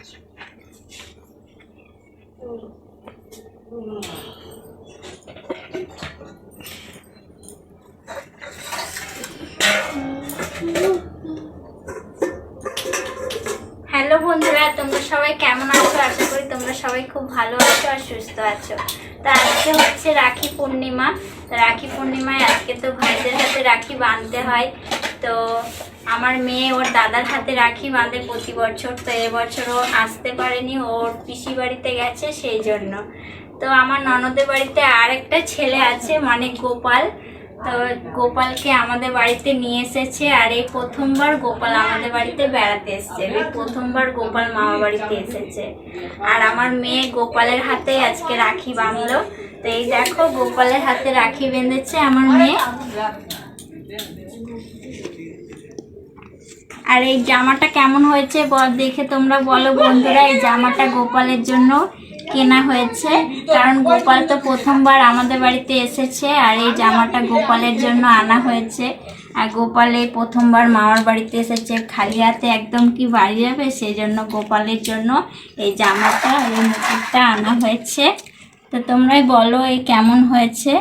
Hello বন্ধুরা, তোমরা সবাই কেমন আছো? আশা করি তোমরা সবাই খুব ভালো আছো আর সুস্থ আছো। তো আজকে হচ্ছে রাখি পূর্ণিমা। রাখি পূর্ণিমায় আজকে তো ভাইদের হাতে রাখি বাঁধতে হয়। তো আমার মেয়ে ওর দাদার হাতে রাখি বাঁধে প্রতি বছর। তো এবছরও আসতে পারেনি, ওর পিসি বাড়িতে গেছে সেই জন্য। তো আমার ননদের বাড়িতে আর একটা ছেলে আছে, মানে গোপাল। তো গোপালকে আমাদের বাড়িতে নিয়ে এসেছে, আর এই প্রথমবার গোপাল আমাদের বাড়িতে বেড়াতে এসেছে। এই প্রথমবার গোপাল মামা বাড়িতে এসেছে। আর আমার মেয়ে গোপালের হাতে আজকে রাখি বাঁধলো। তো এই দেখো, গোপালের হাতে রাখি বেঁধেছে আমার মেয়ে। আর এই জামাটা কেমন হয়েছে দেখে তোমরা বলো বন্ধুরা। এই জামাটা গোপালের জন্য কেনা হয়েছে, কারণ গোপাল তো প্রথমবার আমাদের বাড়িতে এসেছে। আর এই জামাটা গোপালের জন্য আনা হয়েছে। আর গোপাল এই প্রথমবার মামার বাড়িতে এসেছে, খালি হাতে একদম কি বাড়ি যাবে, সেই জন্য গোপালের জন্য এই জামাটা, এই মুকুটটা আনা হয়েছে। তো তোমরাই বলো এই কেমন হয়েছে।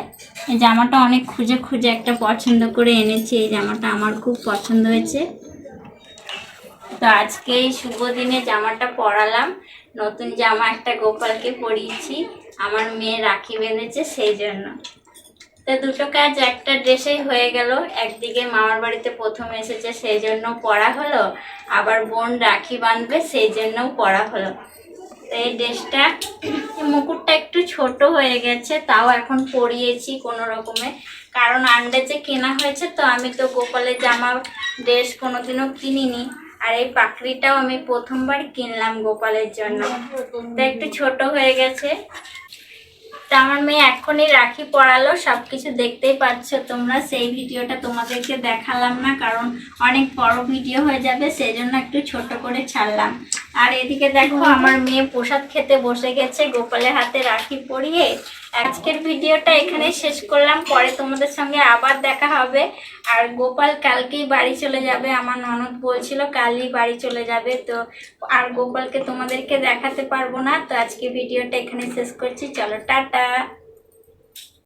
এই জামাটা অনেক খুঁজে খুঁজে একটা পছন্দ করে এনেছি। এই জামাটা আমার খুব পছন্দ হয়েছে। তো আজকে এই শুভ দিনে জামাটা পরালাম। নতুন জামা একটা গোপালকে পরিয়েছি, আমার মেয়ে রাখি বেঁধেছে সেই জন্য। তো দুটো কাজ একটা ড্রেসেই হয়ে গেল। একদিকে মামার বাড়িতে প্রথম এসেছে সেই জন্য পরা হলো, আবার বোন রাখি বাঁধবে সেই জন্যও পরা হলো। তো এই ড্রেসটা, মুকুটটা একটু ছোট হয়ে গেছে, তাও এখন পরিয়েছি কোনো রকমে, কারণ আন্দাজে কেনা হয়েছে। তো আমি তো গোপালের জামা ড্রেস কোনোদিনও কিনিনি, আর এই পাকড়িটাও আমি প্রথমবার কিনলাম গোপালের জন্য। তো একটু ছোট হয়ে গেছে। তো আমার মেয়ে এখনই রাখি পরালো, সবকিছু দেখতেই পাচ্ছ তোমরা। সেই ভিডিওটা তোমাদেরকে দেখালাম না, কারণ অনেক বড় ভিডিও হয়ে যাবে, সেই জন্য একটু ছোট করে ছাড়লাম। আর এদিকে দেখো, আমার মেয়ে প্রসাদ খেতে বসে গেছে গোপালের হাতে রাখি পরিয়ে। আজকের ভিডিওটা এখানে শেষ করলাম, পরে তোমাদের সঙ্গে আবার দেখা হবে। আর গোপাল কালকেই বাড়ি চলে যাবে, আমার ননদ বলছিল কালই বাড়ি চলে যাবে। তো আর গোপালকে তোমাদেরকে দেখাতে পারবো না। তো আজকে ভিডিওটা এখানে শেষ করছি, চলো টাটা।